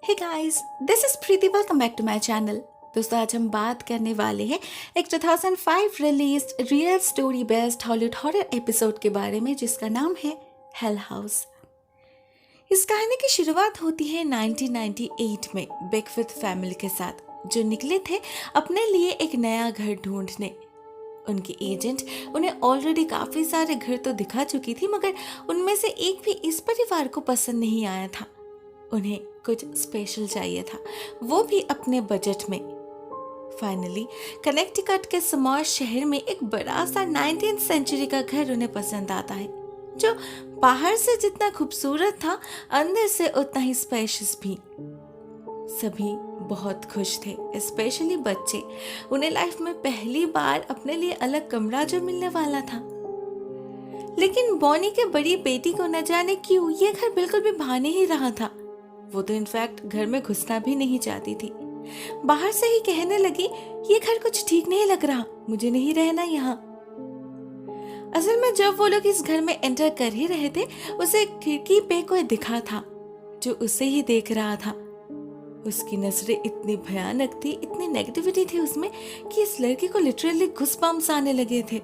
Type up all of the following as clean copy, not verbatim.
Hey guys, this is Preeti. Welcome back to my channel. दोस्तों, आज हम बात करने वाले हैं एक 2005 released real story based Hollywood horror episode के बारे में, जिसका नाम है हेल हाउस। इस कहानी की शुरुआत होती है 1998 में बेकविथ फैमिली के साथ, जो निकले थे अपने लिए एक नया घर ढूंढने। उनके एजेंट उन्हें ऑलरेडी काफी सारे घर तो दिखा चुकी थी, मगर उनमें से एक भी इस परिवार को पसंद नहीं आया था। उन्हें कुछ स्पेशल चाहिए था, वो भी अपने बजट में। फाइनली कनेक्टिकट के स्मॉल शहर में एक बड़ा सा 19th सेंचुरी का घर उन्हें पसंद आता है, जो बाहर से जितना खूबसूरत था, अंदर से उतना ही स्पेशियस भी। सभी बहुत खुश थे, स्पेशली बच्चे। उन्हें लाइफ में पहली बार अपने लिए अलग कमरा जो मिलने वाला था। लेकिन बॉनी के बड़ी बेटी को न जाने क्यों ये घर बिल्कुल भी भा नहीं रहा था। वो तो इनफैक्ट घर में घुसना भी नहीं चाहती थी। बाहर से ही कहने लगी, ये घर कुछ ठीक नहीं लग रहा, मुझे नहीं रहना यहाँ। असल में जब वो लोग इस घर में एंटर कर ही रहे थे, उसे खिड़की पे कोई दिखा था जो उसे ही देख रहा था। उसकी नजरें इतनी भयानक थी, इतनी नेगेटिविटी थी उसमें कि इस लड़की को लिटरली घुसपम्प्स आने लगे थे।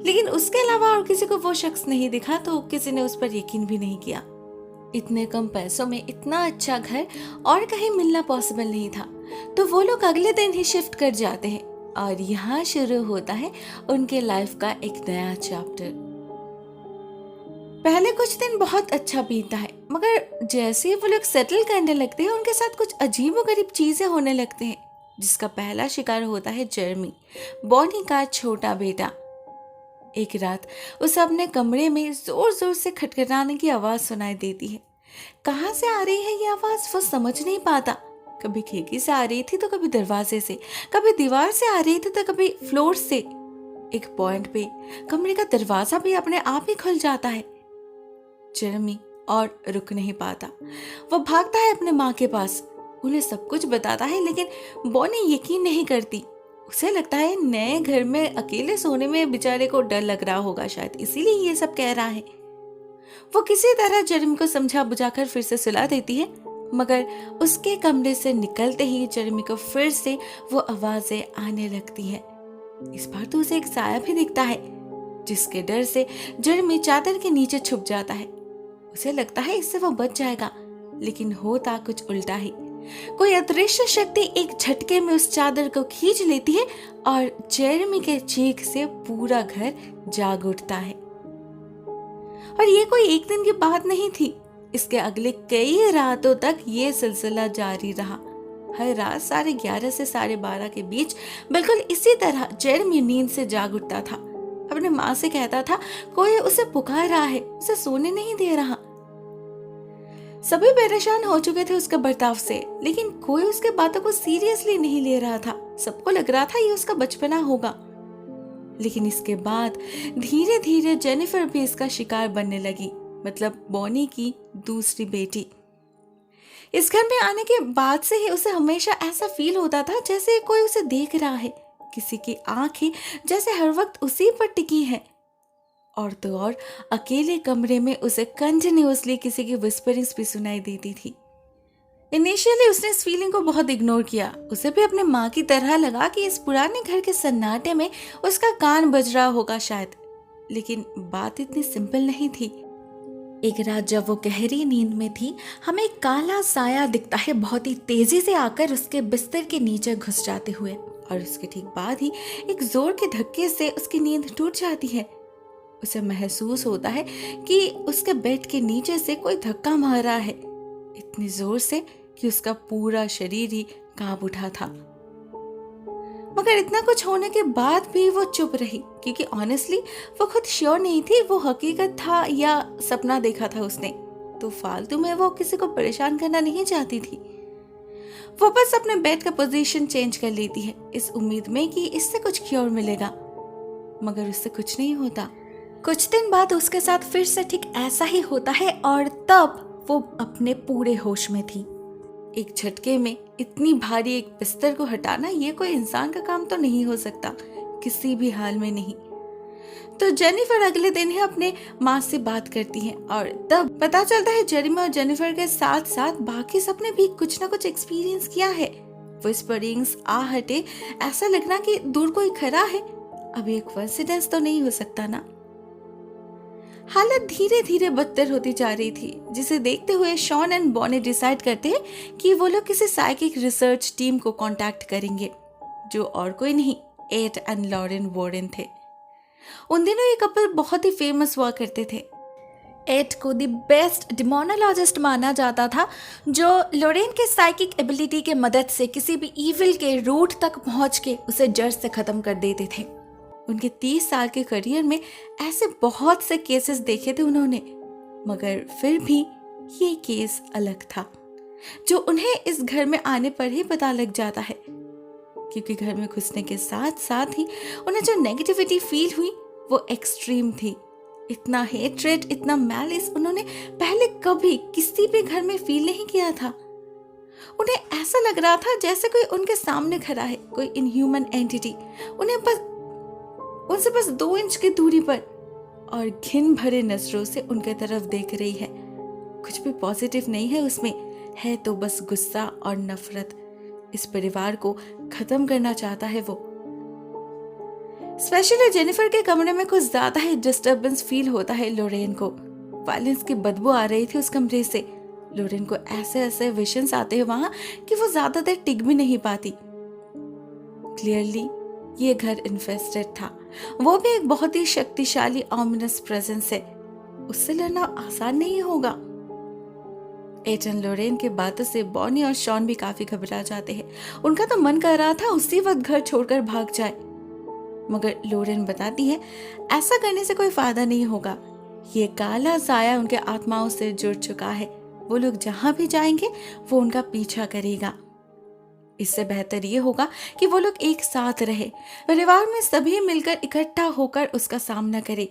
लेकिन उसके अलावा और किसी को वो शख्स नहीं दिखा, तो किसी ने उस पर यकीन भी नहीं किया। इतने कम पैसों में इतना अच्छा घर और कहीं मिलना पॉसिबल नहीं था। तो वो लोग अगले दिन ही शिफ्ट कर जाते हैं और यहाँ शुरू होता है उनके लाइफ का एक नया चैप्टर। पहले कुछ दिन बहुत अच्छा बीतता है, मगर जैसे ही वो लोग सेटल करने लगते हैं, उनके साथ कुछ अजीबोगरीब चीजें होने लगते हैं, जिसका पहला शिकार होता है जेरेमी, बॉनी का छोटा बेटा। एक रात उसे अपने कमरे में जोर जोर से खटखटाने की आवाज सुनाई देती है। कहाँ से आ रही है ये आवाज वो समझ नहीं पाता। कभी खिड़की से आ रही थी तो कभी दरवाजे से, कभी दीवार से आ रही थी तो कभी फ्लोर से। एक पॉइंट पे कमरे का दरवाजा भी अपने आप ही खुल जाता है। जेरेमी और रुक नहीं पाता। वो भागता है अपने माँ के पास, उन्हें सब कुछ बताता है, लेकिन बॉनी यकीन नहीं करती। उसे लगता है नए घर में अकेले सोने में बेचारे को डर लग रहा होगा, शायद इसीलिए ये सब कह रहा है। वो किसी तरह जेरेमी को समझा बुझाकर फिर से सुला देती है, मगर उसके कमरे से निकलते ही जेरेमी को फिर से वो आवाजें आने लगती है। इस बार तो उसे एक साया भी दिखता है, जिसके डर से जेरेमी चादर के नीचे छुप जाता है। उसे लगता है इससे वो बच जाएगा, लेकिन होता कुछ उल्टा ही। कोई अदृश्य शक्ति एक झटके में उस चादर को खींच लेती है और जेरेमी के चीख से पूरा घर जाग उठता है। और ये कोई एक दिन की बात नहीं थी, इसके अगले कई रातों तक ये सिलसिला जारी रहा। हर रात 11:30 से 12:30 के बीच बिल्कुल इसी तरह जेरेमी नींद से जाग उठता था। अपने माँ से कहता था कोई उसे पुकार रहा है, उसे सोने नहीं दे रहा। सभी परेशान हो चुके थे उसके बर्ताव से, लेकिन कोई उसके बातों को सीरियसली नहीं ले रहा था। सबको लग रहा था ये उसका बचपना होगा। लेकिन इसके बाद धीरे धीरे जेनिफर भी इसका शिकार बनने लगी, मतलब बॉनी की दूसरी बेटी। इस घर में आने के बाद से ही उसे हमेशा ऐसा फील होता था जैसे कोई उसे देख रहा है। किसी की आंखें जैसे हर वक्त उसी पर टिकी हैं। और तो और अकेले कमरे में उसे कंटिन्यूअसली किसी की विस्परिंग्स भी सुनाई देती थी। इनिशियली उसने इस फीलिंग को बहुत इग्नोर किया। उसे भी अपने माँ की तरह लगा कि इस पुराने घर के सन्नाटे में उसका कान बज रहा होगा शायद। लेकिन बात इतनी सिंपल नहीं थी। एक रात जब वो गहरी नींद में थी, हमें एक काला साया दिखता है, बहुत ही तेजी से आकर उसके बिस्तर के नीचे घुस जाते हुए, और उसके ठीक बाद ही एक जोर के धक्के से उसकी नींद टूट जाती है। उसे महसूस होता है कि उसके बेड के नीचे से कोई धक्का मार रहा है, इतनी जोर से कि उसका पूरा शरीर ही कांप उठा था। मगर इतना कुछ होने के बाद भी वो चुप रही, क्योंकि ऑनेस्टली वो खुद श्योर नहीं थी वो हकीकत था या सपना देखा था उसने। तो फालतू में वो किसी को परेशान करना नहीं चाहती थी। वो बस अपने बेड का पोजीशन चेंज कर लेती है, इस उम्मीद में कि इससे कुछ क्योर मिलेगा, मगर उससे कुछ नहीं होता। कुछ दिन बाद उसके साथ फिर से ठीक ऐसा ही होता है, और तब वो अपने पूरे होश में थी। एक झटके में इतनी भारी एक बिस्तर को हटाना ये कोई इंसान का काम तो नहीं हो सकता, किसी भी हाल में नहीं। तो जेनिफर अगले दिन ही अपने माँ से बात करती है और तब पता चलता है जेरेमी और जेनिफर के साथ साथ बाकी सबने भी कुछ ना कुछ एक्सपीरियंस किया है। विस्परिंग्स, आहटे, ऐसा लगना कि दूर कोई खड़ा है। अब ये कोइंसिडेंस तो नहीं हो सकता ना। हालत धीरे धीरे बदतर होती जा रही थी, जिसे देखते हुए शॉन एंड बॉनी डिसाइड करते हैं कि वो लोग किसी साइकिक रिसर्च टीम को कांटेक्ट करेंगे, जो और कोई नहीं एड एंड लॉरेन वॉरेन थे। उन दिनों ये कपल बहुत ही फेमस हुआ करते थे। एड को द बेस्ट डिमोनोलॉजिस्ट माना जाता था, जो लोरेन के साइकिक एबिलिटी के मदद से किसी भी इविल के रूट तक पहुंच के उसे जड़ से खत्म कर देते थे। उनके 30 साल के करियर में ऐसे बहुत से केसेस देखे थे उन्होंने, मगर फिर भी ये केस अलग था, जो उन्हें इस घर में आने पर ही पता लग जाता है, क्योंकि घर में घुसने के साथ साथ ही उन्हें जो नेगेटिविटी फील हुई वो एक्सट्रीम थी। इतना हेट्रेड, इतना मैलिस उन्होंने पहले कभी किसी भी घर में फील नहीं किया था। उन्हें ऐसा लग रहा था जैसे कोई उनके सामने खड़ा है, कोई इनह्यूमन एंटिटी उनसे बस 2 इंच की दूरी पर, और घिन भरे नजरों से उनके तरफ देख रही है। कुछ भी पॉजिटिव नहीं है उसमें, है तो बस गुस्सा और नफरत। इस परिवार को खत्म करना चाहता है वो। स्पेशली जेनिफर के कमरे में कुछ ज्यादा ही डिस्टर्बेंस फील होता है लोरेन को। वायलेंस की बदबू आ रही थी उस कमरे से। लोरेन को ऐसे ऐसे विजन्स आते हैं वहां कि वो ज्यादा देर टिक भी नहीं पाती। क्लियरली ये घर इन्फेस्टेड था, वो भी एक बहुत ही शक्तिशाली ऑमिनस प्रेजेंस है। उससे लड़ना आसान नहीं होगा। एटन लोरेन के बातों से बॉनी और शॉन भी काफी घबरा जाते हैं। उनका तो मन कर रहा था उसी वक्त घर छोड़कर भाग जाए, मगर लोरेन बताती है ऐसा करने से कोई फायदा नहीं होगा। ये काला साया उनके आत्माओं से जुड़ चुका है। वो लोग जहां भी जाएंगे वो उनका पीछा करेगा। इससे बेहतर ये होगा कि वो लोग एक साथ रहे, परिवार में सभी मिलकर इकट्ठा होकर उसका सामना करें,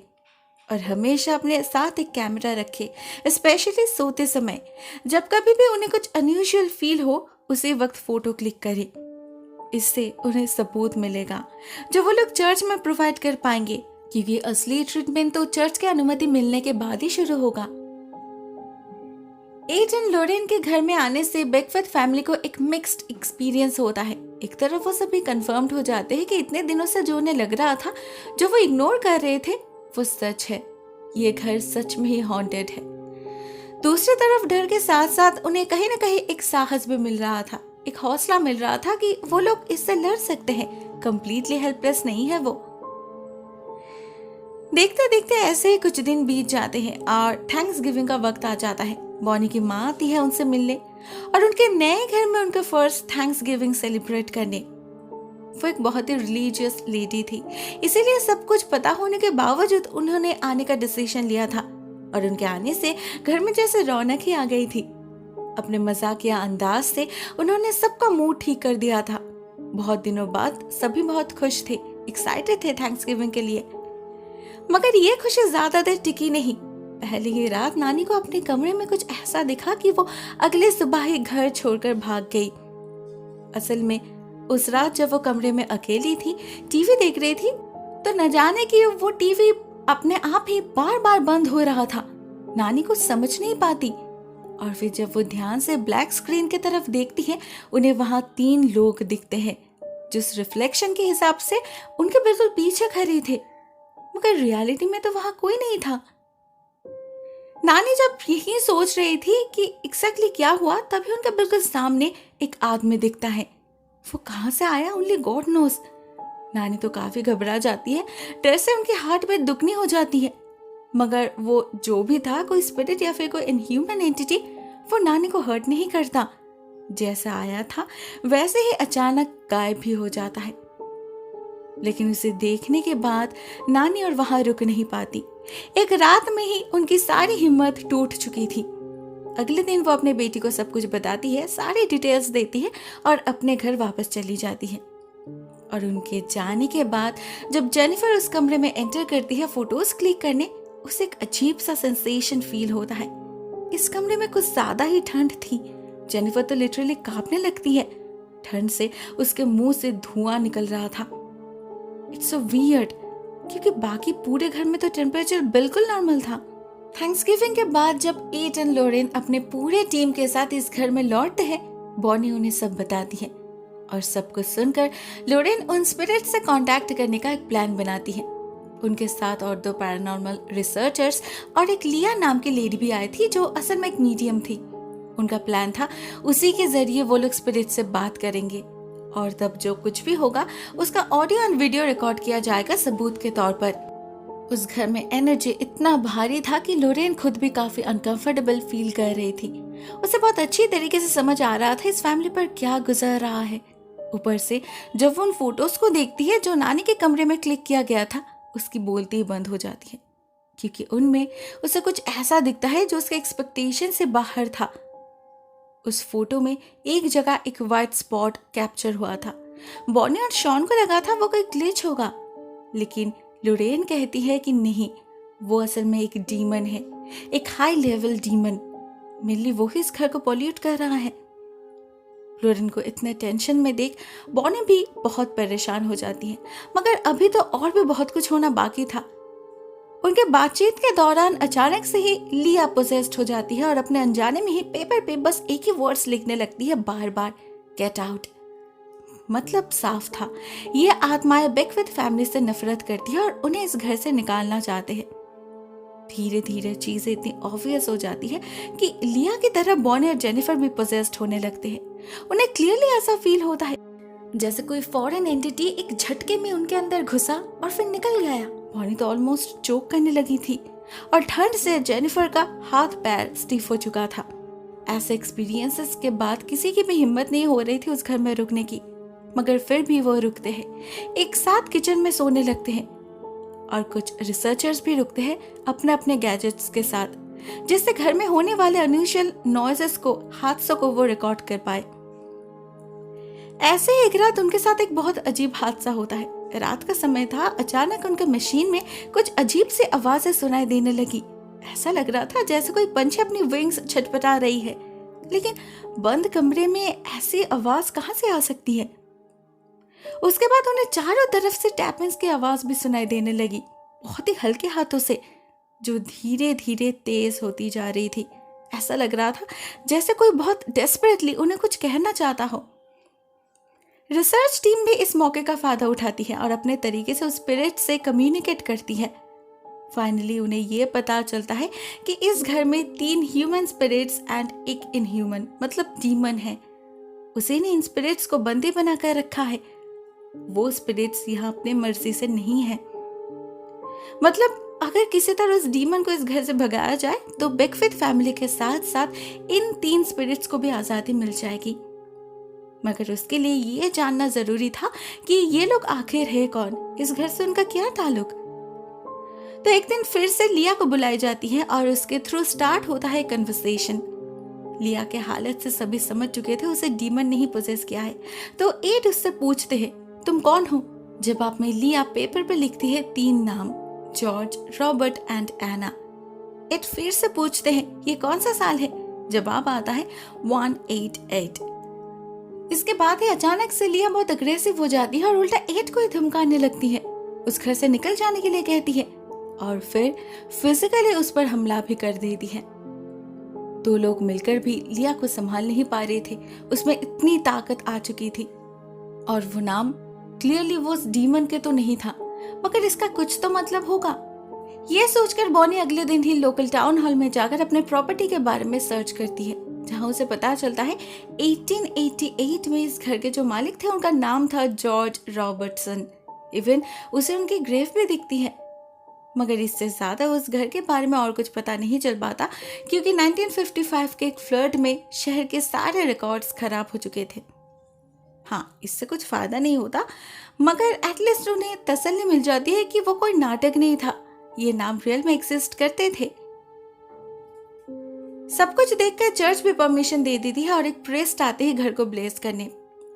और हमेशा अपने साथ एक कैमरा रखे, स्पेशली सोते समय। जब कभी भी उन्हें कुछ अनयूजुअल फील हो उसी वक्त फोटो क्लिक करें। इससे उन्हें सबूत मिलेगा जो वो लोग चर्च में प्रोवाइड कर पाएंगे, क्योंकि असली ट्रीटमेंट तो चर्च की अनुमति मिलने के बाद ही शुरू होगा। एटन लोरेन के घर में आने से बेकवर्थ फैमिली को एक मिक्स्ड एक्सपीरियंस होता है। एक तरफ वो सभी कंफर्म्ड हो जाते हैं कि इतने दिनों से जो उन्हें लग रहा था, जो वो इग्नोर कर रहे थे, वो सच है। ये घर सच में ही हॉन्टेड है। दूसरी तरफ डर के साथ साथ उन्हें कहीं ना कहीं एक साहस भी मिल रहा था, एक हौसला मिल रहा था कि वो लोग इससे लड़ सकते हैं, कंप्लीटली हेल्पलेस नहीं है वो। देखते देखते ऐसे ही कुछ दिन बीत जाते हैं और थैंक्स गिविंग का वक्त आ जाता है। बॉनी की माँ आती है उनसे मिलने और उनके नए घर में उनका फर्स्ट थैंक्स गिविंग सेलिब्रेट करने। वो एक बहुत ही रिलीजियस लेडी थी, इसीलिए सब कुछ पता होने के बावजूद उन्होंने आने का डिसीजन लिया था, और उनके आने से घर में जैसे रौनक ही आ गई थी। अपने मजाकिया अंदाज से उन्होंने सबका मूड ठीक कर दिया था। बहुत दिनों बाद सभी बहुत खुश थे, एक्साइटेड थे थैंक्स गिविंग के लिए। मगर ये खुशी ज्यादा देर टिकी नहीं। पहली ही रात नानी को अपने कमरे में कुछ ऐसा दिखा कि वो अगले सुबह ही घर छोड़कर भाग गई। असल में उस रात जब वो कमरे में अकेली थी, टीवी देख रही थी, तो न जाने कि वो टीवी अपने आप ही बार बार बंद हो रहा था। नानी कुछ समझ नहीं पाती, और फिर जब वो ध्यान से ब्लैक स्क्रीन की तरफ देखती है, उन्हें वहां 3 लोग दिखते हैं, जिस रिफ्लेक्शन के हिसाब से उनके बिल्कुल पीछे खड़े थे, मगर रियलिटी में तो वहां कोई नहीं था। नानी जब यही सोच रही थी कि एग्जैक्टली क्या हुआ, तभी उनके बिल्कुल सामने एक आदमी दिखता है। वो कहाँ से आया ओनली गॉड नोस। नानी तो काफी घबरा जाती है, डर से उनकी हार्ट बीट दुगनी हो जाती है। मगर वो जो भी था, कोई स्पिरिट या फिर कोई इनह्यूमन एंटिटी, वो नानी को हर्ट नहीं करता। जैसा आया था वैसे ही अचानक गायब भी हो जाता है। लेकिन उसे देखने के बाद नानी और वहां रुक नहीं पाती। एक रात में ही उनकी सारी हिम्मत टूट चुकी थी। अगले दिन वो अपने बेटी को सब कुछ बताती है, सारी डिटेल्स देती है और अपने घर वापस चली जाती है। और उनके जाने के बाद जब जेनिफर उस कमरे में एंटर करती है फोटोज क्लिक करने, उसे एक अजीब सा सेंसेशन फील होता है। इस कमरे में कुछ ज्यादा ही ठंड थी। जेनिफर तो लिटरली कांपने लगती है। ठंड से उसके मुंह से धुआं निकल रहा था। It's so weird. क्योंकि बाकी पूरे घर में तो टेम्परेचर बिल्कुल नॉर्मल था। थैंक्सगिविंग के बाद जब एडन लोरेन अपने पूरे टीम के साथ इस घर में लौटते हैं, बॉनी उन्हें सब बताती है और सब कुछ सुनकर लोरेन उन स्पिरिट से कांटेक्ट करने का एक प्लान बनाती है। उनके साथ और 2 पैरानॉर्मल रिसर्चर्स और एक लिया नाम की लेडी भी आई थी जो असल में एक मीडियम थी। उनका प्लान था उसी के जरिए वो लोग स्पिरिट से बात करेंगे और तब जो कुछ भी होगा उसका ऑडियो और वीडियो रिकॉर्ड किया जाएगा सबूत के तौर पर। उस घर में एनर्जी इतना भारी था कि लोरेन खुद भी काफी अनकंफर्टेबल फील कर रही थी। उसे बहुत अच्छी तरीके से समझ आ रहा था इस फैमिली पर क्या गुजर रहा है। ऊपर से जब वो उन फोटोज को देखती है जो नानी के कमरे में क्लिक किया गया था, उसकी बोलती ही बंद हो जाती है, क्योंकि उनमें उसे कुछ ऐसा दिखता है जो उसके एक्सपेक्टेशन से बाहर था। उस फोटो में एक जगह एक वाइट स्पॉट कैप्चर हुआ था। बॉनी और शॉन को लगा था वो कोई ग्लिच होगा, लेकिन लोरेन कहती है कि नहीं, वो असल में एक डीमन है, एक हाई लेवल डीमन। मेनली वो ही इस घर को पॉल्यूट कर रहा है। लोरेन को इतने टेंशन में देख बॉनी भी बहुत परेशान हो जाती है, मगर अभी तो और भी बहुत कुछ होना बाकी था। उनके बातचीत के दौरान अचानक से ही लिया पोजेस्ड हो जाती है और अपने अनजाने में ही पेपर पे बस एक ही वर्ड्स लिखने लगती है बार बार, गेट आउट। मतलब साफ था, ये आत्माएं बेकविथ फैमिली से नफरत करती है और उन्हें इस घर से निकालना चाहते हैं। धीरे धीरे चीजें इतनी ऑब्वियस हो जाती है कि लिया की तरह बॉनी और जेनिफर भी पोजेस्ड होने लगते हैं। उन्हें क्लियरली ऐसा फील होता है जैसे कोई फॉरेन एंटिटी एक झटके में उनके अंदर घुसा और फिर निकल गया। बॉनी तो ऑलमोस्ट चोक करने लगी थी और ठंड से जेनिफर का हाथ पैर स्टिफ हो चुका था। ऐसे एक्सपीरियंसेस के बाद किसी की भी हिम्मत नहीं हो रही थी उस घर में रुकने की, मगर फिर भी वो रुकते हैं, एक साथ किचन में सोने लगते हैं और कुछ रिसर्चर्स भी रुकते हैं अपने अपने गैजेट्स के साथ, जिससे घर में होने वाले अनयूजुअल नॉइजेस को, हादसों को वो रिकॉर्ड कर पाए। ऐसे ही एक रात उनके साथ एक बहुत अजीब हादसा होता है। रात का समय था, अचानक उनके मशीन में कुछ अजीब सी आवाजें सुनाई देने लगी। ऐसा लग रहा था जैसे कोई पंछी अपनी विंग्स छटपटा रही है, लेकिन बंद कमरे में ऐसी आवाज कहां से आ सकती है। उसके बाद उन्हें चारों तरफ से टैपिंग्स की आवाज भी सुनाई देने लगी, बहुत ही हल्के हाथों से, जो धीरे धीरे तेज होती जा रही थी। ऐसा लग रहा था जैसे कोई बहुत डेस्परेटली उन्हें कुछ कहना चाहता हो। रिसर्च टीम भी इस मौके का फायदा उठाती है और अपने तरीके से उस स्पिरिट से कम्युनिकेट करती है। फाइनली उन्हें ये पता चलता है कि इस घर में 3 ह्यूमन स्पिरिट्स एंड एक इनह्यूमन मतलब डीमन है। उसी ने इन स्पिरिट्स को बंदी बनाकर रखा है। वो स्पिरिट्स यहाँ अपने मर्जी से नहीं है। मतलब अगर किसी तरह उस डीमन को इस घर से भगाया जाए तो बेकविथ फैमिली के साथ साथ इन 3 स्पिरिट्स को भी आजादी मिल जाएगी। मगर उसके लिए ये जानना जरूरी था कि ये लोग आखिर है कौन, इस घर से उनका क्या ताल्लुक। तो एक दिन फिर से लिया को बुलाई जाती है और उसके थ्रू स्टार्ट होता है कन्वर्सेशन। लिया के हालत से सभी समझ चुके थे उसे डीमन नहीं पोजेस किया है, तो एड उससे पूछते हैं तुम कौन हो। जवाब में लिया पेपर पे लिखती है 3 नाम, George, Robert and Anna. Ed फिर से पूछते हैं ये कौन सा साल है। जवाब आता है 188। इसके बाद ही अचानक से लिया बहुत अग्रेसिव हो जाती है और उल्टा एड को ही धमकाने लगती है, उस घर से निकल जाने के लिए कहती है और फिर फिजिकली उस पर हमला भी कर देती है। 2 लोग मिलकर भी लिया को संभाल नहीं पा रहे थे, उसमें इतनी ताकत आ चुकी थी। और वो नाम क्लियरली वो उस डीमन के तो नहीं था, मगर इसका कुछ तो मतलब होगा। ये सोचकर बॉनी अगले दिन ही लोकल टाउन हॉल में जाकर अपने प्रॉपर्टी के बारे में सर्च करती है, जहां उसे पता चलता है 1888 में इस घर के जो मालिक थे उनका नाम था जॉर्ज रॉबर्टसन। इवन उसे उनकी ग्रेव भी दिखती है, मगर इससे ज्यादा उस घर के बारे में और कुछ पता नहीं चल पाता, क्योंकि 1955 के एक फ्लड में शहर के सारे रिकॉर्ड्स खराब हो चुके थे। हाँ, इससे कुछ फायदा नहीं होता, मगर एटलीस्ट उन्हें तसल्ली मिल जाती है कि वो कोई नाटक नहीं था, ये नाम रियल में एग्जिस्ट करते थे। सब कुछ देखकर चर्च भी परमिशन दे देती है और एक प्रेस्ट आते ही घर को ब्लेस करने।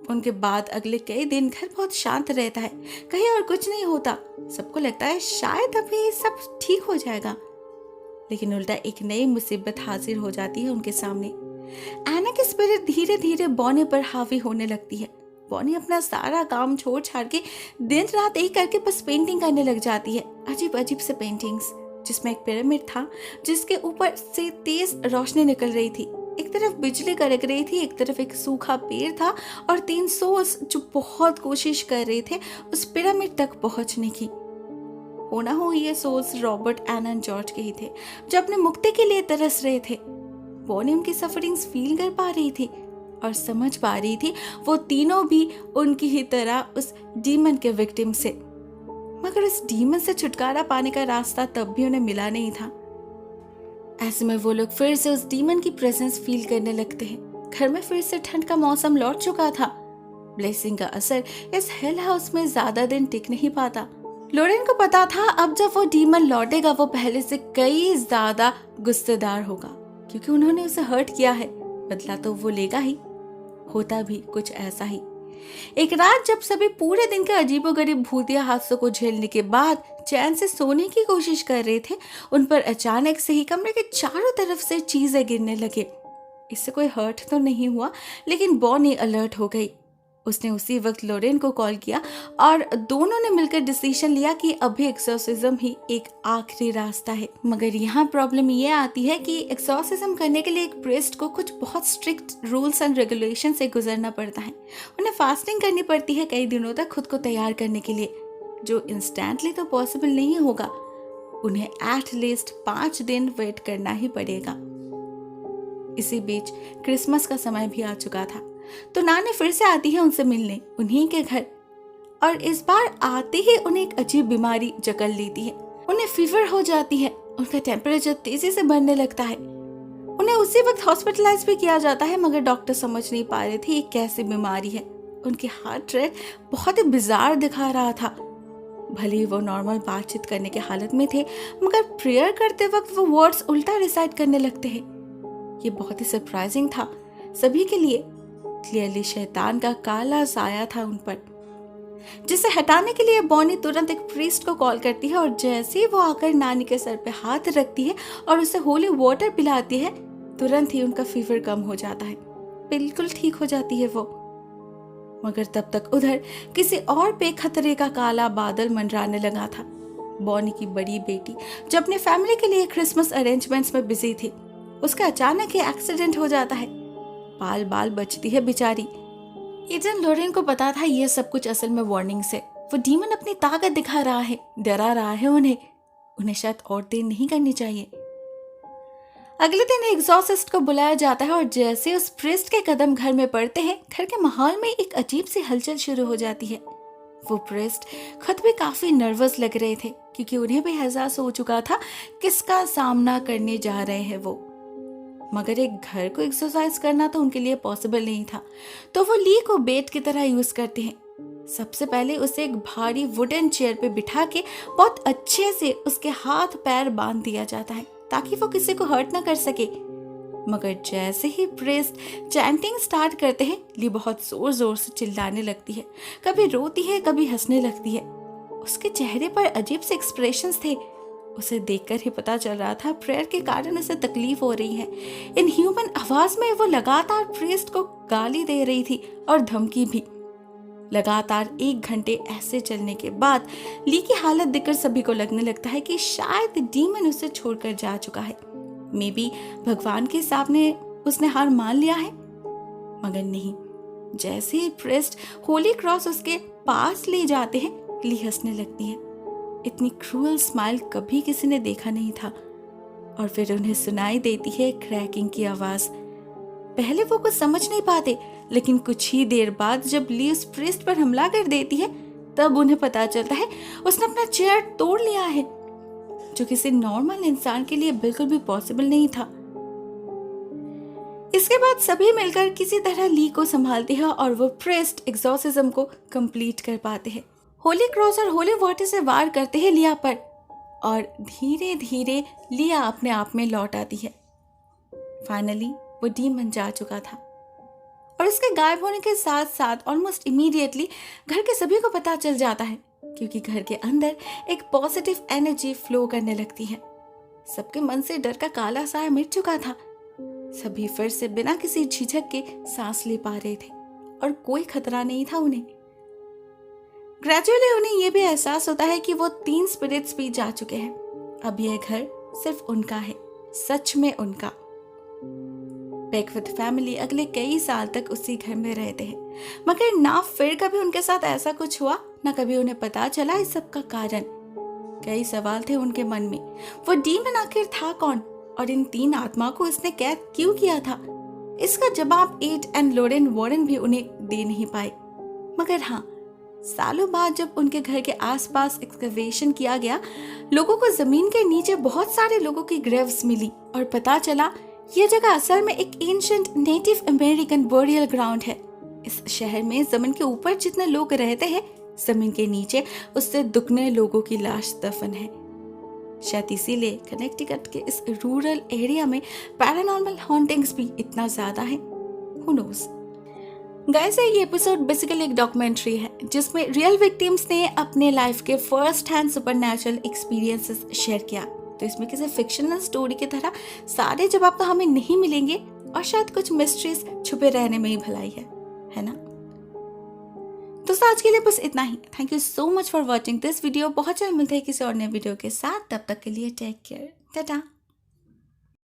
उनके बाद अगले कई दिन घर बहुत शांत रहता है, कहीं और कुछ नहीं होता। सबको लगता है शायद अभी सब ठीक हो जाएगा, लेकिन उल्टा एक नई मुसीबत हाजिर हो जाती है उनके सामने। एना की स्पिरिट धीरे धीरे बॉनी पर हावी होने लगती है। बॉनी अपना सारा काम छोड़ छाड़ के दिन रात एक करके बस पेंटिंग करने लग जाती है। अजीब अजीब से पेंटिंग्स, जिसमें एक पिरामिड था जिसके ऊपर से तेज रोशनी निकल रही थी। एक तरफ बिजली कड़क रही थी, एक तरफ एक सूखा पेड़ था और 3 सोल्स जो बहुत कोशिश कर रहे थे उस पिरामिड तक पहुंचने की। होना हो ये souls Robert, Anna and George के ही थे, जो अपने मुक्ति के लिए तरस रहे थे। बॉनी उनकी सफरिंग्स फील कर पा रही थी और समझ पा रही थी वो तीनों भी उनकी ही तरह उस डीमन के विक्टिम से। मगर उस डीमन से छुटकारा पाने का रास्ता तब भी उन्हें मिला नहीं था। ऐसे में वो लोग फिर से उस डीमन की प्रेजेंस फील करने लगते हैं। घर में फिर से ठंड का मौसम लौट चुका था। ब्लेसिंग का असर इस हेल हाउस में ज्यादा दिन टिक नहीं पाता। लोरेन को पता था अब जब वो डीमन लौटेगा वो पहले से कई ज्यादा गुस्सेदार होगा, क्योंकि उन्होंने उसे हर्ट किया है। बदला तो वो लेगा ही। होता भी कुछ ऐसा ही। एक रात जब सभी पूरे दिन के अजीबोगरीब भूतिया हादसों को झेलने के बाद चैन से सोने की कोशिश कर रहे थे, उन पर अचानक से ही कमरे के चारों तरफ से चीजें गिरने लगे। इससे कोई हर्ट तो नहीं हुआ, लेकिन बॉनी अलर्ट हो गई। उसने उसी वक्त लोरेन को कॉल किया और दोनों ने मिलकर डिसीजन लिया कि अभी एक्सोर्सिज्म ही एक आखिरी रास्ता है। मगर यहाँ प्रॉब्लम ये आती है कि एक्सोर्सिज्म करने के लिए एक प्रीस्ट को कुछ बहुत स्ट्रिक्ट रूल्स एंड रेगुलेशन से गुजरना पड़ता है। उन्हें फास्टिंग करनी पड़ती है कई दिनों तक खुद को तैयार करने के लिए, जो इंस्टेंटली तो पॉसिबल नहीं होगा। उन्हें एट लीस्ट 5 दिन वेट करना ही पड़ेगा। इसी बीच क्रिसमस का समय भी आ चुका था, तो नानी फिर से आती है उनसे मिलने उन्हीं के घर। और इस बार आते ही उन्हें एक अजीब बीमारी जकड़ लेती है। उन्हें फीवर हो जाती है, उनका टेम्परेचर तेजी से बढ़ने लगता है। उन्हें उसी वक्त हॉस्पिटलाइज भी किया जाता है, मगर डॉक्टर समझ नहीं पा रहे थे ये कैसी बीमारी है। उनकी हार्ट रेट बहुत ही बिजार दिखा रहा था। भले ही वो नॉर्मल बातचीत करने की हालत में थे, मगर प्रेयर करते वक्त वो वर्ड्स उल्टा रिसाइट करने लगते हैं। ये बहुत ही सरप्राइजिंग था सभी के लिए। क्लियरली शैतान का काला साया था उन पर, जिसे हटाने के लिए बॉनी तुरंत एक प्रीस्ट को कॉल करती है और जैसे ही वो आकर नानी के सर पे हाथ रखती है और उसे होली वाटर पिलाती है, तुरंत ही उनका फीवर कम हो जाता है, बिल्कुल ठीक हो जाती है वो। मगर तब तक उधर किसी और पे खतरे का काला बादल मंडराने लगा था। बॉनी की बड़ी बेटी जो अपने फैमिली के लिए क्रिसमस अरेंजमेंट्स में बिजी थी, उसका अचानक ही एक्सीडेंट हो जाता है। बाल बाल बचती है बेचारी। एजेंट लोरेन को पता था ये सब कुछ असल में वार्निंग से। वो डीमन अपनी ताकत दिखा रहा है, डरा रहा है उन्हें शायद और देर नहीं करनी चाहिए। अगले दिन एग्जॉर्सिस्ट को बुलाया जाता है और जैसे उस प्रीस्ट के कदम घर में पड़ते हैं, घर के माहौल में एक अजीब सी हलचल शुरू हो जाती है। वो प्रीस्ट खुद भी काफी नर्वस लग रहे थे, क्योंकि उन्हें भी एहसास हो चुका था किसका सामना करने जा रहे हैं वो। मगर एक घर को एक्सरसाइज करना तो उनके लिए पॉसिबल नहीं था, तो वो ली को बेट की तरह यूज करते हैं। सबसे पहले उसे एक भारी वुडन चेयर पे बिठा के बहुत अच्छे से उसके हाथ पैर बांध दिया जाता है, ताकि वो किसी को हर्ट ना कर सके। मगर जैसे ही प्रीस्ट चैंटिंग स्टार्ट करते हैं, ली बहुत जोर जोर से चिल्लाने लगती है, कभी रोती है कभी हंसने लगती है। उसके चेहरे पर अजीब से एक्सप्रेशंस थे। उसे देखकर ही पता चल रहा था प्रेयर के कारण उसे तकलीफ हो रही है। इन ह्यूमन आवाज में वो लगातार प्रीस्ट को गाली दे रही थी और धमकी भी। लगातार 1 घंटे ऐसे चलने के बाद ली की हालत देखकर सभी को लगने लगता है कि शायद डीमन उसे छोड़कर जा चुका है। मे बी भगवान के सामने उसने हार मान लिया है। मगर नहीं, जैसे ही प्रीस्ट होली क्रॉस उसके पास ले जाते हैं, ली हंसने लगती है। इतनी क्रूअल स्माइल कभी किसी ने देखा नहीं था। और फिर उन्हें सुनाई देती है क्रैकिंग की आवाज। पहले वो कुछ समझ नहीं पाते, लेकिन कुछ ही देर बाद जब ली उस प्रीस्ट पर हमला कर देती है, तब उन्हें पता चलता है उसने अपना चेयर तोड़ लिया है, जो किसी नॉर्मल इंसान के लिए बिल्कुल भी पॉसिबल नहीं था। इसके बाद सभी मिलकर किसी तरह ली को संभालते हैं और वो प्रीस्ट एक्सॉर्सिज्म को कंप्लीट कर पाते हैं। होली क्रॉस और होली वाटर से वार करते हैं लिया पर, और धीरे धीरे लिया अपने आप में लौट आती है। फाइनली वो डीमन जा चुका था और उसके गायब होने के साथ साथ ऑलमोस्ट इमीडिएटली घर के सभी को पता चल जाता है, क्योंकि घर के अंदर एक पॉजिटिव एनर्जी फ्लो करने लगती है। सबके मन से डर का काला साया मिट चुका था। सभी फिर से बिना किसी झिझक के सांस ले पा रहे थे और कोई खतरा नहीं था उन्हें। ग्रेजुअली उन्हें यह भी एहसास होता है कि वो 3 स्पिरिट्स भी जा चुके हैं। अब यह घर सिर्फ उनका है, सच में उनका। बेकविथ फैमिली अगले कई साल तक उसी घर में रहते हैं, मगर ना फिर कभी उनके साथ ऐसा कुछ हुआ, ना कभी उन्हें पता चला इस सब का कारण। कई सवाल थे उनके मन में। वो डीमन आखिर था कौन और इन 3 आत्मा को इसने कैद क्यों किया था? इसका जवाब एड एंड लोरेन वॉरेन भी उन्हें दे नहीं पाए। मगर हाँ, सालों बाद जब उनके घर के आसपास एक्सकवेशन किया गया, लोगों को जमीन के नीचे बहुत सारे लोगों की ग्रेव्स मिली और पता चला यह जगह असल में एक ancient native American boreal ground है। इस शहर में जमीन के ऊपर जितने लोग रहते हैं, जमीन के नीचे उससे दुगने लोगों की लाश दफन है। शायद इसीलिए कनेक्टिकट के इस रूरल एरिया में पैरानॉर्मल हॉन्टिंग्स भी इतना ज्यादा है। Who knows. गाइस, ये एपिसोड बेसिकली एक डॉक्यूमेंट्री है जिसमें रियल विक्टिम्स ने अपने लाइफ के first hand supernatural experiences share किया। तो इसमें किसी फिक्शनल स्टोरी की तरह सारे जवाब तो हमें नहीं मिलेंगे और शायद कुछ मिस्ट्रीज छुपे रहने में ही भलाई है ना? तो आज के लिए बस इतना ही। Thank you so much for watching this video. बहुत जल्द मिलते हैं किसी और नए वीडियो के साथ। तब तक के लिए टेक केयर, टाटा।